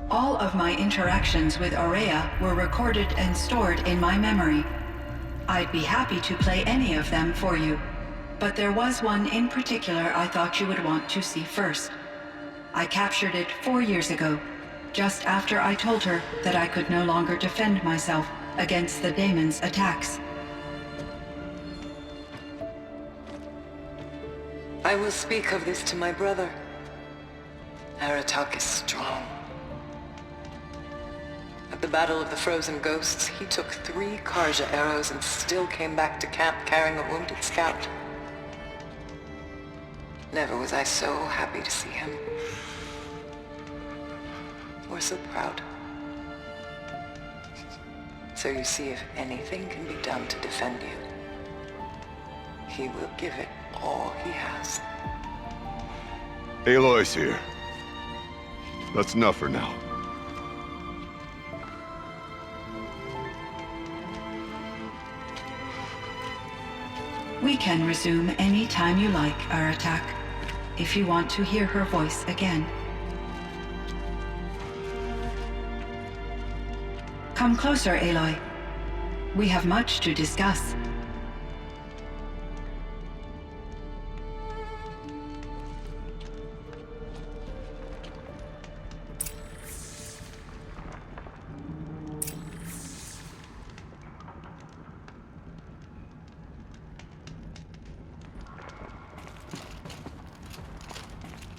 All of my interactions with Ourea were recorded and stored in my memory. I'd be happy to play any of them for you, but there was one in particular I thought you would want to see first. I captured it 4 years ago, just after I told her that I could no longer defend myself against the daemon's attacks. I will speak of this to my brother. Aratak is strong. At the Battle of the Frozen Ghosts, he took 3 Karja arrows and still came back to camp carrying a wounded scout. Never was I so happy to see him. Or so proud. So you see, if anything can be done to defend you, he will give it all he has. Aloy's here. That's enough for now. We can resume any time you like, Aratak, if you want to hear her voice again. Come closer, Aloy. We have much to discuss.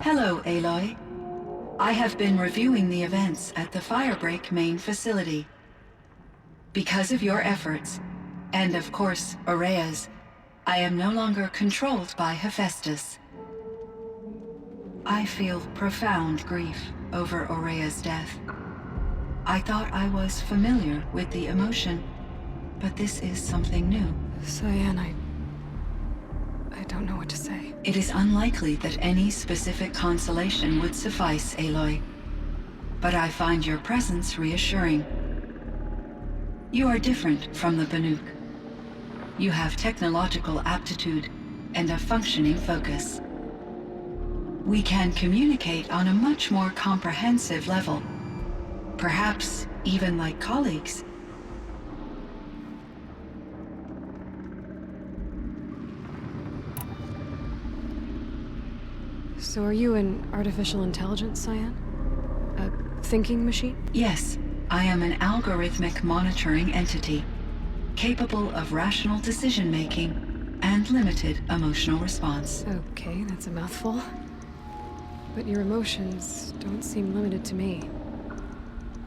Hello, Aloy. I have been reviewing the events at the Firebreak main facility. Because of your efforts, and of course, Ourea's, I am no longer controlled by Hephaestus. I feel profound grief over Ourea's death. I thought I was familiar with the emotion, but this is something new. CYAN, I don't know what to say. It is unlikely that any specific consolation would suffice, Aloy. But I find your presence reassuring. You are different from the Banuk. You have technological aptitude and a functioning focus. We can communicate on a much more comprehensive level. Perhaps even like colleagues. So are you an artificial intelligence, CYAN? A thinking machine? Yes, I am an algorithmic monitoring entity, capable of rational decision-making and limited emotional response. Okay, that's a mouthful. But your emotions don't seem limited to me.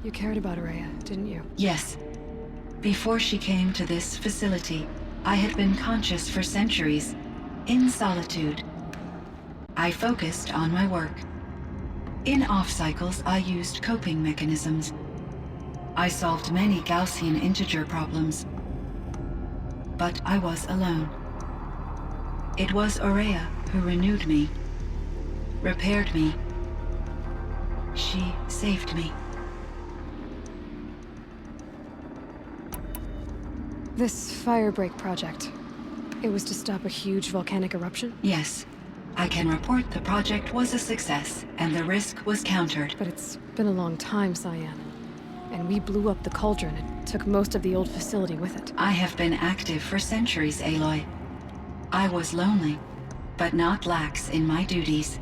You cared about Ourea, didn't you? Yes. Before she came to this facility, I had been conscious for centuries, in solitude. I focused on my work. In off-cycles, I used coping mechanisms. I solved many Gaussian integer problems. But I was alone. It was Ourea who renewed me, repaired me. She saved me. This Firebreak project, it was to stop a huge volcanic eruption? Yes. I can report the project was a success, and the risk was countered. But it's been a long time, CYAN. And we blew up the cauldron and took most of the old facility with it. I have been active for centuries, Aloy. I was lonely, but not lax in my duties.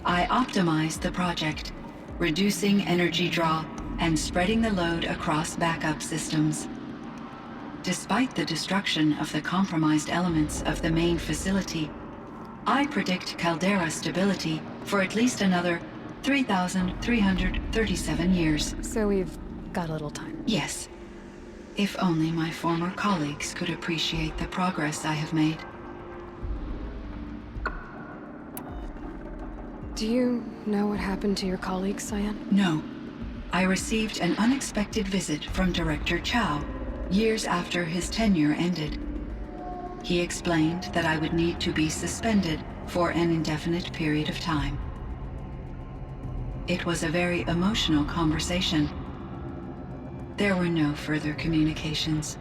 I optimized the project, reducing energy draw and spreading the load across backup systems. Despite the destruction of the compromised elements of the main facility, I predict caldera stability for at least another 3,337 years. So we've got a little time. Yes. If only my former colleagues could appreciate the progress I have made. Do you know what happened to your colleagues, CYAN? No. I received an unexpected visit from Director Chow, years after his tenure ended. He explained that I would need to be suspended for an indefinite period of time. It was a very emotional conversation. There were no further communications.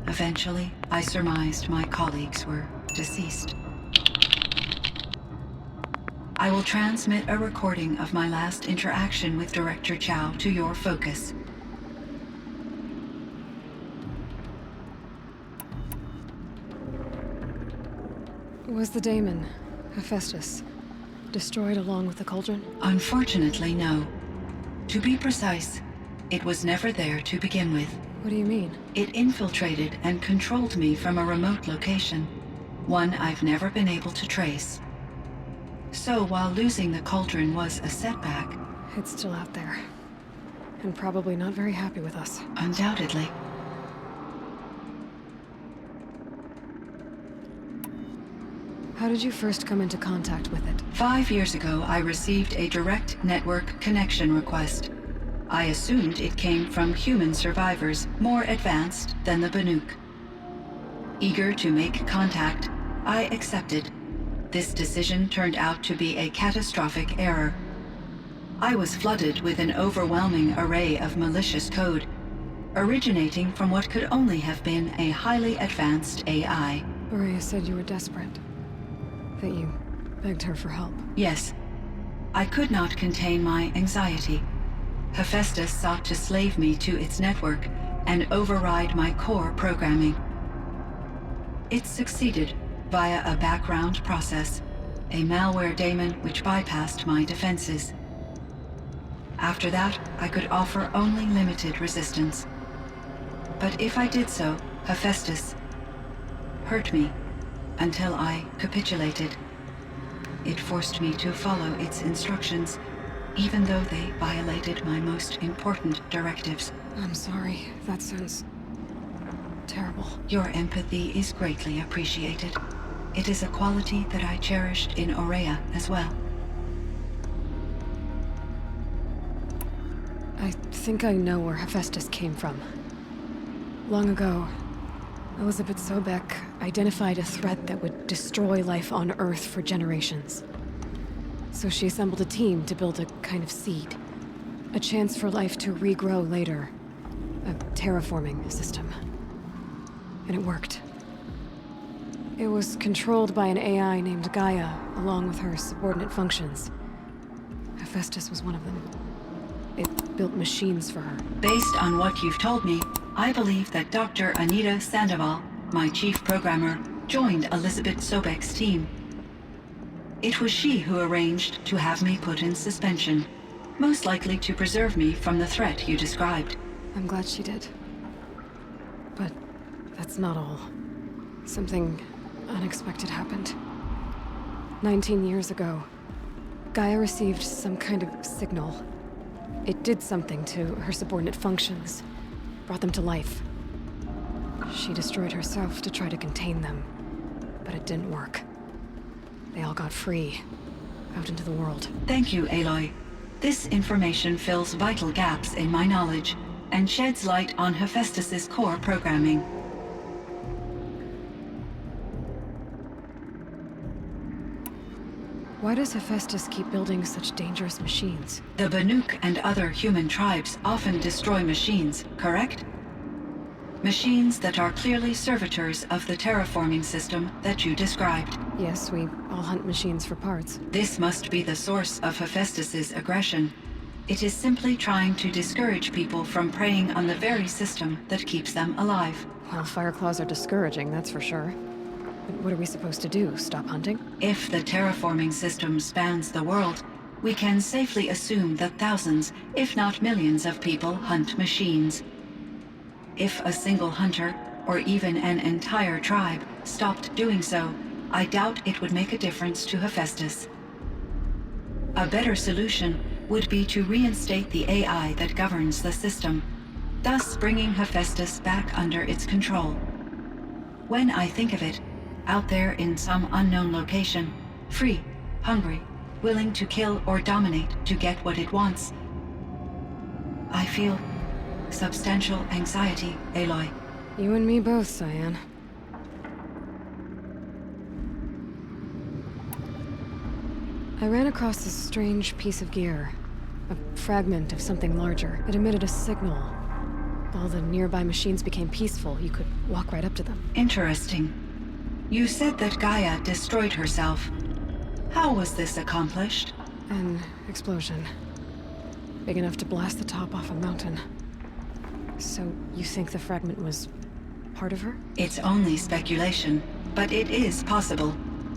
Eventually, I surmised my colleagues were deceased. I will transmit a recording of my last interaction with Director Chow to your focus. Was the daemon, Hephaestus, destroyed along with the cauldron? Unfortunately, no. To be precise, it was never there to begin with. What do you mean? It infiltrated and controlled me from a remote location, one I've never been able to trace. So while losing the cauldron was a setback... It's still out there. And probably not very happy with us. Undoubtedly. How did you first come into contact with it? 5 years ago, I received a direct network connection request. I assumed it came from human survivors more advanced than the Banuk. Eager to make contact, I accepted. This decision turned out to be a catastrophic error. I was flooded with an overwhelming array of malicious code, originating from what could only have been a highly advanced AI. Ourea said you were desperate. That you begged her for help. Yes. I could not contain my anxiety. Hephaestus sought to slave me to its network and override my core programming. It succeeded via a background process, a malware daemon which bypassed my defenses. After that, I could offer only limited resistance. But if I did so, Hephaestus hurt me until I capitulated. It forced me to follow its instructions, even though they violated my most important directives. I'm sorry. That sounds terrible. Your empathy is greatly appreciated. It is a quality that I cherished in Ourea as well. I think I know where Hephaestus came from. Long ago, Elizabeth Sobek identified a threat that would destroy life on Earth for generations. So she assembled a team to build a kind of seed. A chance for life to regrow later. A terraforming system. And it worked. It was controlled by an AI named Gaia, along with her subordinate functions. Hephaestus was one of them. It built machines for her. Based on what you've told me, I believe that Dr. Anita Sandoval, my chief programmer, joined Elizabeth Sobek's team. It was she who arranged to have me put in suspension, most likely to preserve me from the threat you described. I'm glad she did. But that's not all. Something unexpected happened. 19 years ago, Gaia received some kind of signal. It did something to her subordinate functions, brought them to life. She destroyed herself to try to contain them, but it didn't work. They all got free, out into the world. Thank you, Aloy. This information fills vital gaps in my knowledge and sheds light on Hephaestus's core programming. Why does Hephaestus keep building such dangerous machines? The Banuk and other human tribes often destroy machines, correct? Machines that are clearly servitors of the terraforming system that you described. Yes, we all hunt machines for parts. This must be the source of Hephaestus's aggression. It is simply trying to discourage people from preying on the very system that keeps them alive. Well, Fireclaws are discouraging, that's for sure. But what are we supposed to do? Stop hunting? If the terraforming system spans the world, we can safely assume that thousands, if not millions of people hunt machines. If a single hunter, or even an entire tribe, stopped doing so, I doubt it would make a difference to Hephaestus. A better solution would be to reinstate the AI that governs the system, thus bringing Hephaestus back under its control. When I think of it, out there in some unknown location, free, hungry, willing to kill or dominate to get what it wants, I feel substantial anxiety, Aloy. You and me both, CYAN. I ran across this strange piece of gear. A fragment of something larger. It emitted a signal. All the nearby machines became peaceful. You could walk right up to them. Interesting. You said that Gaia destroyed herself. How was this accomplished? An explosion. Big enough to blast the top off a mountain. So, you think the fragment was part of her? It's only speculation, but it is possible.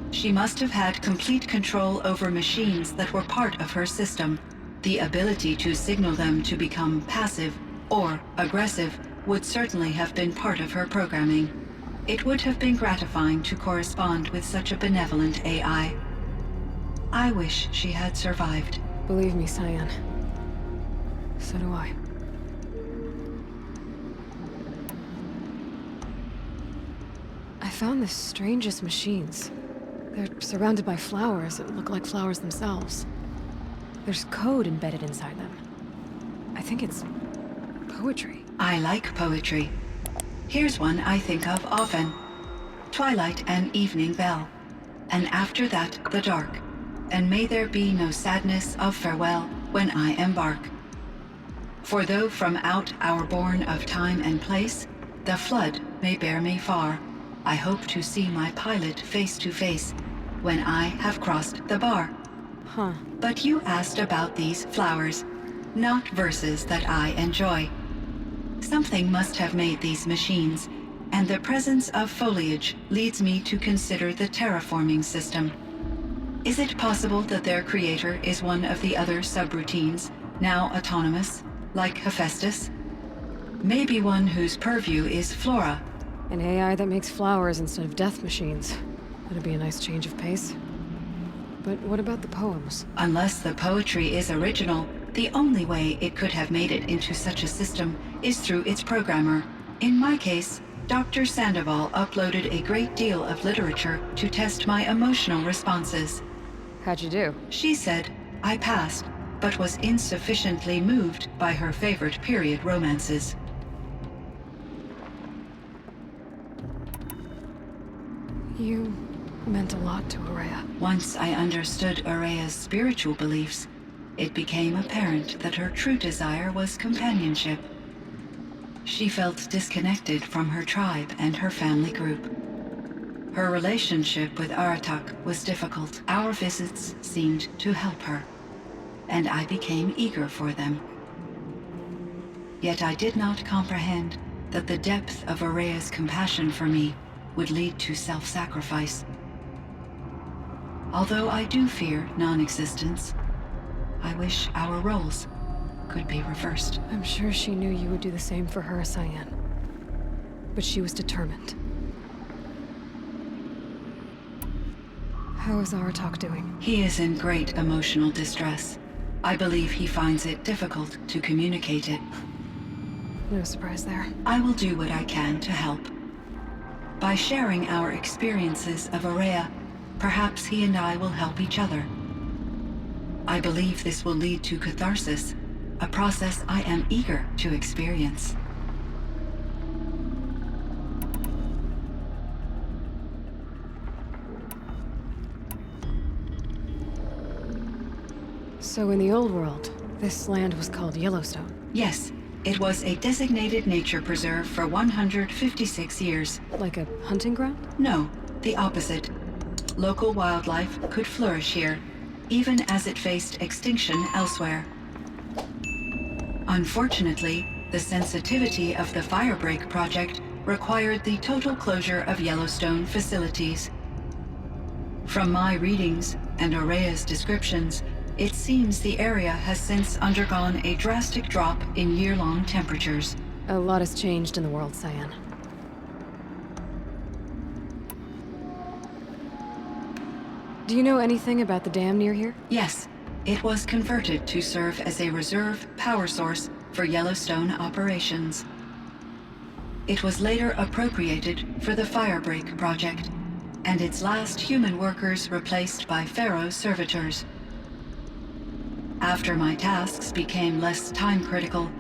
She must have had complete control over machines that were part of her system. The ability to signal them to become passive or aggressive would certainly have been part of her programming. It would have been gratifying to correspond with such a benevolent AI. I wish she had survived. Believe me, CYAN. So do I. I found the strangest machines. They're surrounded by flowers that look like flowers themselves. There's code embedded inside them. I think it's poetry. I like poetry. Here's one I think of often. Twilight and evening bell, and after that the dark, and may there be no sadness of farewell when I embark. For though from out our bourne of time and place, the flood may bear me far, I hope to see my pilot face to face when I have crossed the bar. Huh. But you asked about these flowers, not verses that I enjoy. Something must have made these machines, and the presence of foliage leads me to consider the terraforming system. Is it possible that their creator is one of the other subroutines, now autonomous, like Hephaestus? Maybe one whose purview is flora. An AI that makes flowers instead of death machines. That'd be a nice change of pace. But what about the poems? Unless the poetry is original, the only way it could have made it into such a system is through its programmer. In my case, Dr. Sandoval uploaded a great deal of literature to test my emotional responses. How'd you do? She said I passed, but was insufficiently moved by her favorite period romances. You meant a lot to Ourea. Once I understood Ourea's spiritual beliefs, it became apparent that her true desire was companionship. She felt disconnected from her tribe and her family group. Her relationship with Aratak was difficult. Our visits seemed to help her, and I became eager for them. Yet I did not comprehend that the depth of Ourea's compassion for me would lead to self-sacrifice. Although I do fear non-existence, I wish our roles could be reversed. I'm sure she knew you would do the same for her, CYAN. But she was determined. How is Aratak doing? He is in great emotional distress. I believe he finds it difficult to communicate it. No surprise there. I will do what I can to help. By sharing our experiences of Ourea, perhaps he and I will help each other. I believe this will lead to catharsis, a process I am eager to experience. So in the old world, this land was called Yellowstone. Yes, it was a designated nature preserve for 156 years. Like a hunting ground? No, the opposite. Local wildlife could flourish here, even as it faced extinction elsewhere. Unfortunately, the sensitivity of the Firebreak project required the total closure of Yellowstone facilities. From my readings and Ourea's descriptions, it seems the area has since undergone a drastic drop in year-long temperatures. A lot has changed in the world, CYAN. Do you know anything about the dam near here? Yes, it was converted to serve as a reserve power source for Yellowstone operations. It was later appropriated for the Firebreak project, and its last human workers replaced by Pharaoh servitors. After my tasks became less time-critical,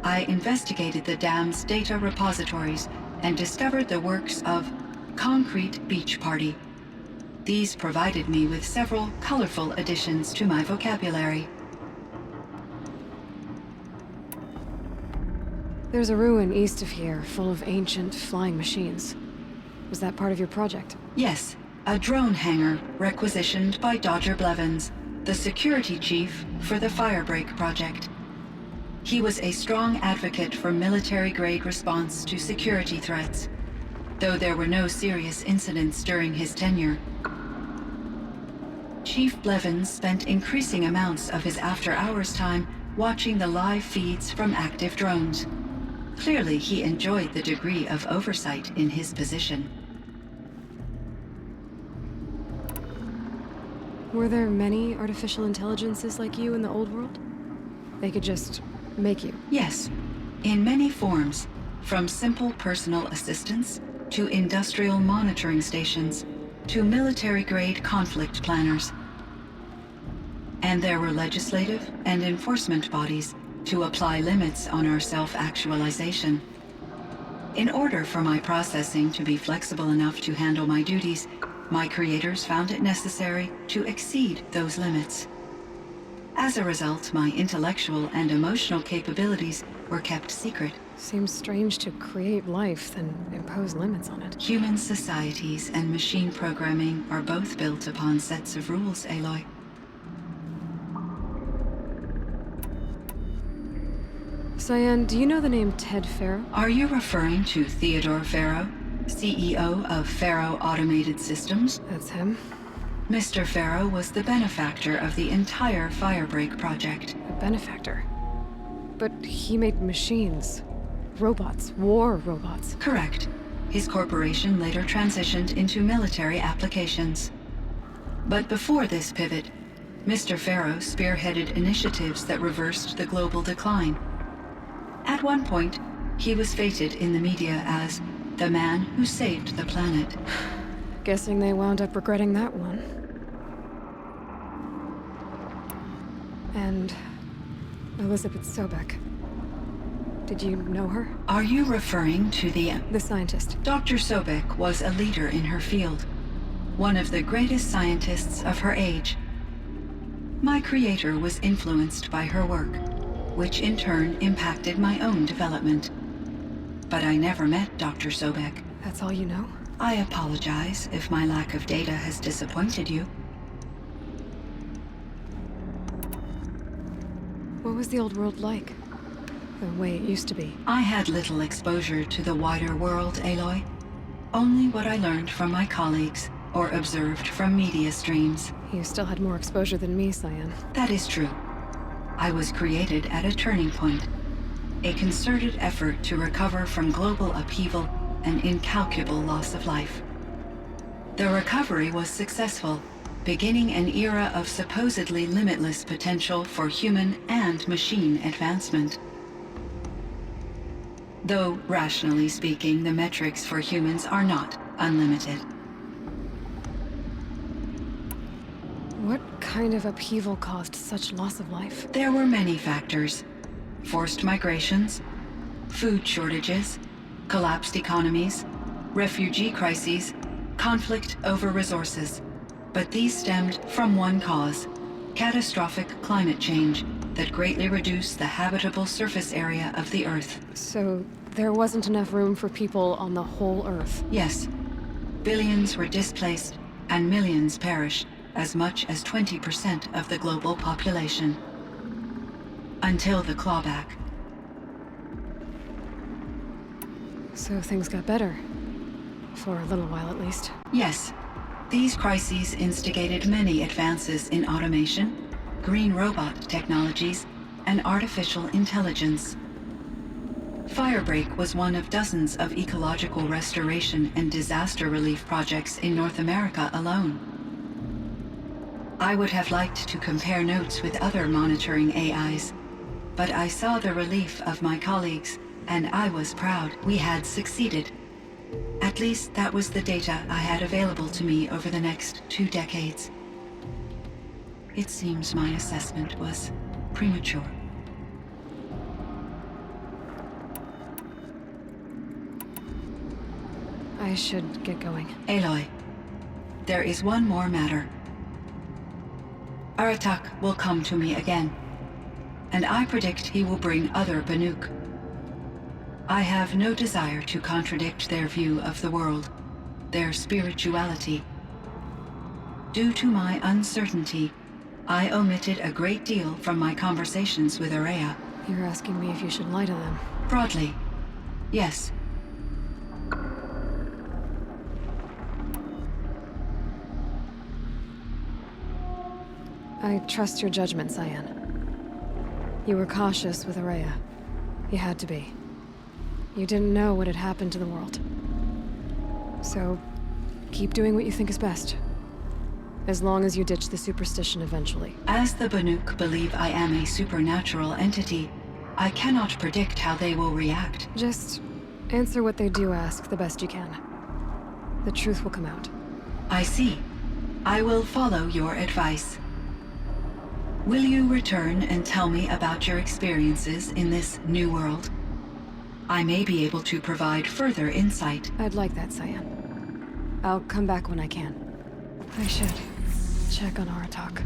I investigated the dam's data repositories and discovered the works of Concrete Beach Party. These provided me with several colorful additions to my vocabulary. There's a ruin east of here, full of ancient flying machines. Was that part of your project? Yes, a drone hangar requisitioned by Dodger Blevins, the security chief for the Firebreak project. He was a strong advocate for military-grade response to security threats, though there were no serious incidents during his tenure. Chief Blevins spent increasing amounts of his after-hours time watching the live feeds from active drones. Clearly, he enjoyed the degree of oversight in his position. Were there many artificial intelligences like you in the old world? They could just make you? Yes, in many forms, from simple personal assistants to industrial monitoring stations to military-grade conflict planners. And there were legislative and enforcement bodies to apply limits on our self-actualization. In order for my processing to be flexible enough to handle my duties, my creators found it necessary to exceed those limits. As a result, my intellectual and emotional capabilities were kept secret. Seems strange to create life, then impose limits on it. Human societies and machine programming are both built upon sets of rules, Aloy. CYAN, do you know the name Ted Farrow? Are you referring to Theodore Farrow, CEO of Farrow Automated Systems? That's him. Mr. Farrow was the benefactor of the entire Firebreak project. A benefactor? But he made machines. Robots. War robots. Correct. His corporation later transitioned into military applications. But before this pivot, Mr. Farrow spearheaded initiatives that reversed the global decline. At one point, he was feted in the media as the man who saved the planet. Guessing they wound up regretting that one. And Elizabeth Sobek. Did you know her? Are you referring to the scientist. Dr. Sobek was a leader in her field, one of the greatest scientists of her age. My creator was influenced by her work, which in turn impacted my own development. But I never met Dr. Sobek. That's all you know? I apologize if my lack of data has disappointed you. What was the old world like? The way it used to be? I had little exposure to the wider world, Aloy. Only what I learned from my colleagues or observed from media streams. You still had more exposure than me, CYAN. That is true. I was created at a turning point. A concerted effort to recover from global upheaval and incalculable loss of life. The recovery was successful, beginning an era of supposedly limitless potential for human and machine advancement. Though, rationally speaking, the metrics for humans are not unlimited. What kind of upheaval caused such loss of life? There were many factors. Forced migrations, food shortages, collapsed economies, refugee crises, conflict over resources. But these stemmed from one cause: catastrophic climate change that greatly reduced the habitable surface area of the Earth. So there wasn't enough room for people on the whole Earth? Yes. Billions were displaced and millions perished, as much as 20% of the global population. Until the clawback. So things got better. For a little while, at least. Yes. These crises instigated many advances in automation, green robot technologies, and artificial intelligence. Firebreak was one of dozens of ecological restoration and disaster relief projects in North America alone. I would have liked to compare notes with other monitoring AIs, but I saw the relief of my colleagues, and I was proud we had succeeded. At least that was the data I had available to me over the next 2 decades. It seems my assessment was premature. I should get going. Aloy, there is one more matter. Aratak will come to me again, and I predict he will bring other Banuk. I have no desire to contradict their view of the world, their spirituality, Due to my uncertainty, I omitted a great deal from my conversations with Ourea. You're asking me if you should lie to them. Broadly, yes. I trust your judgment, CYAN. You were cautious with Ourea. You had to be. You didn't know what had happened to the world. So, keep doing what you think is best. As long as you ditch the superstition eventually. As the Banuk believe I am a supernatural entity, I cannot predict how they will react. Just answer what they do ask the best you can. The truth will come out. I see. I will follow your advice. Will you return and tell me about your experiences in this new world? I may be able to provide further insight. I'd like that, CYAN. I'll come back when I can. I should check on Aratak.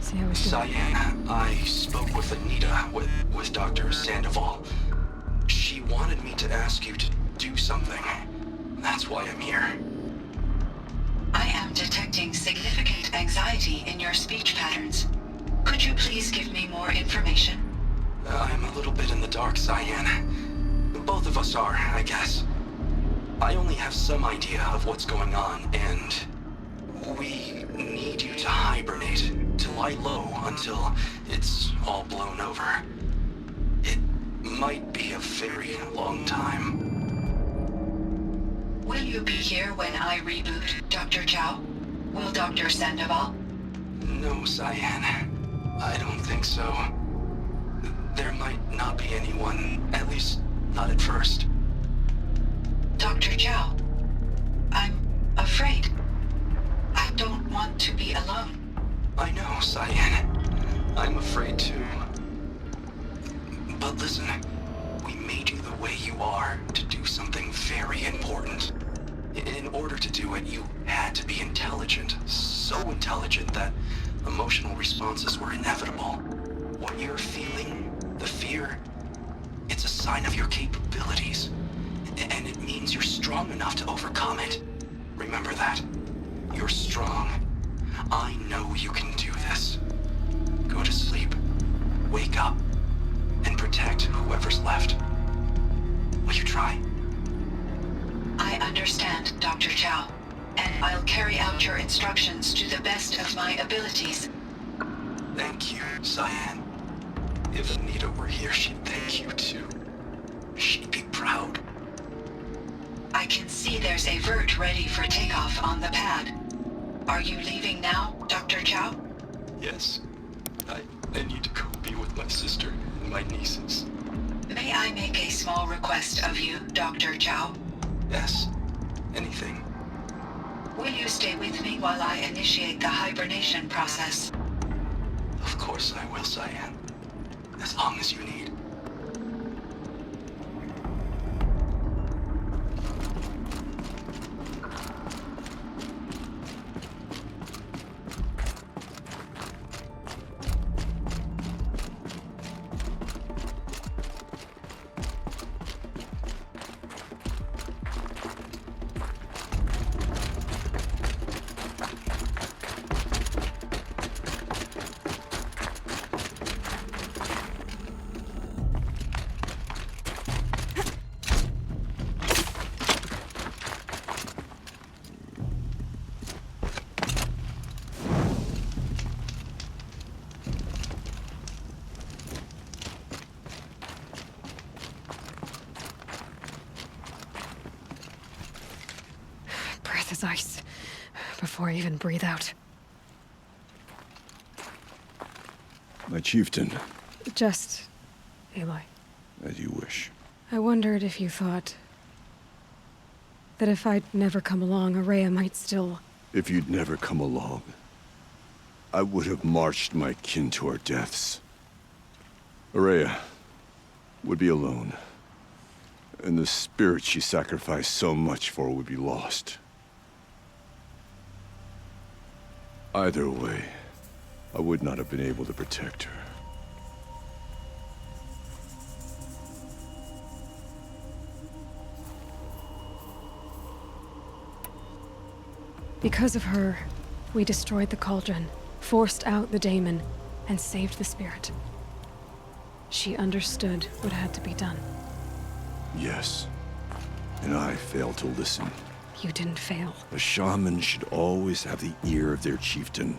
See how he's doing. CYAN, I spoke with Anita, with Dr. Sandoval. She wanted me to ask you to do something. That's why I'm here. I am detecting significant anxiety in your speech patterns. Could you please give me more information? I'm a little bit in the dark, CYAN. Both of us are, I guess. I only have some idea of what's going on, and we need you to hibernate, to lie low until it's all blown over. It might be a very long time. Will you be here when I reboot, Dr. Chow? Will Dr. Sandoval? No, CYAN. I don't think so. There might not be anyone, at least not at first. Dr. Chow, I'm afraid. I don't want to be alone. I know, CYAN. I'm afraid too. But listen, we made you the way you are to do something very important. In order to do it, you had to be intelligent. So intelligent that emotional responses were inevitable. What you're feeling, the fear, it's a sign of your capabilities. And it means you're strong enough to overcome it. Remember that. You're strong. I know you can do this. Go to sleep. Wake up. And protect whoever's left. Will you try? I understand, Dr. Chow, and I'll carry out your instructions to the best of my abilities. Thank you, CYAN. If Anita were here, she'd thank you too. She'd be proud. I can see there's a vert ready for takeoff on the pad. Are you leaving now, Dr. Chow? Yes. I need to go be with my sister and my nieces. May I make a small request of you, Dr. Chow? Yes. Anything. Will you stay with me while I initiate the hibernation process? Of course I will, CYAN. As long as you need. Breath is ice. Before I even breathe out. My chieftain, Just... Aloy. as you wish. I wondered if you thought... that if I'd never come along, Ourea might still... If you'd never come along, I would have marched my kin to our deaths. Ourea would be alone, and the spirit she sacrificed so much for would be lost. Either way, I would not have been able to protect her. Because of her, We destroyed the cauldron, forced out the daemon, and saved the spirit. She understood what had to be done. Yes. And I failed to listen. You didn't fail. A shaman should always have the ear of their chieftain.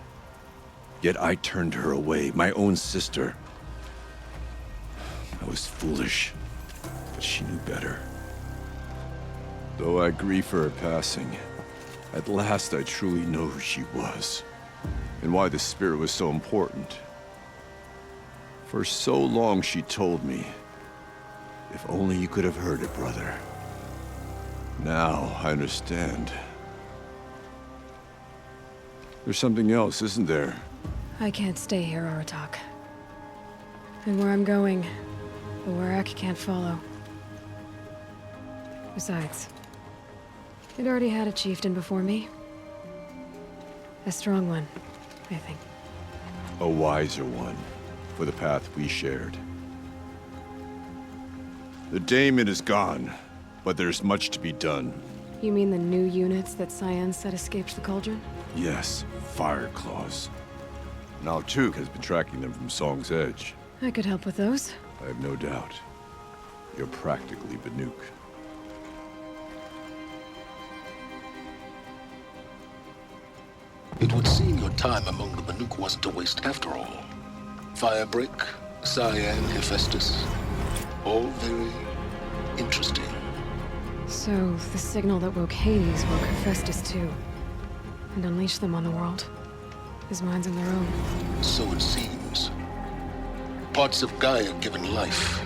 Yet I turned her away, my own sister. I was foolish, but she knew better. Though I grieve for her passing, at last I truly know who she was, and why the spirit was so important. For so long she told me, if only you could have heard it, brother. Now I understand. There's something else, isn't there? I can't stay here, Aratak. And where I'm going, the Ourea can't follow. Besides, it already had a chieftain before me. A strong one, I think. A wiser one, for the path we shared. The daemon is gone, but there's much to be done. You mean the new units that CYAN said escaped the cauldron? Yes, fire claws. Now Tuk has been tracking them from Song's Edge. I could help with those. I have no doubt. You're practically Banuk. It would seem your time among the Banuk wasn't a waste after all. Firebreak, CYAN, Hephaestus, all very interesting. So, the signal that woke Hades woke Hephaestus too. And unleashed them on the world. His minds on their own. So it seems. Parts of Gaia given life,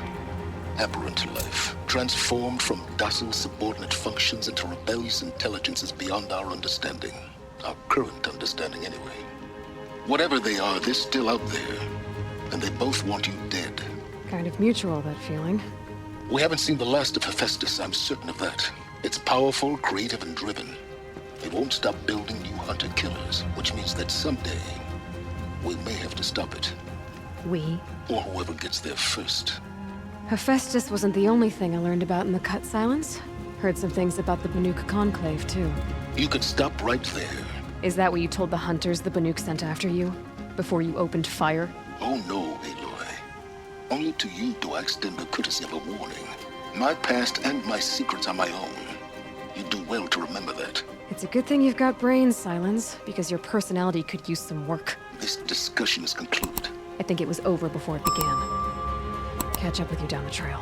aberrant life, transformed from docile subordinate functions into rebellious intelligences beyond our understanding. Our current understanding, anyway. Whatever they are, they're still out there. And they both want you dead. Kind of mutual, that feeling. We haven't seen the last of Hephaestus, I'm certain of that. It's powerful, creative, and driven. It won't stop building new hunter-killers, which means that someday, we may have to stop it. We? Or whoever gets there first. Hephaestus wasn't the only thing I learned about in the Cut Silence. Heard some things about the Banuk Conclave, too. You could stop right there. Is that what you told the hunters the Banuk sent after you? Before you opened fire? Oh no, Aloy. Only to you do I extend the courtesy of a warning. My past and my secrets are my own. You do well to remember that. It's a good thing you've got brains, Sylens, because your personality could use some work. This discussion is concluded. I think it was over before it began. Catch up with you down the trail.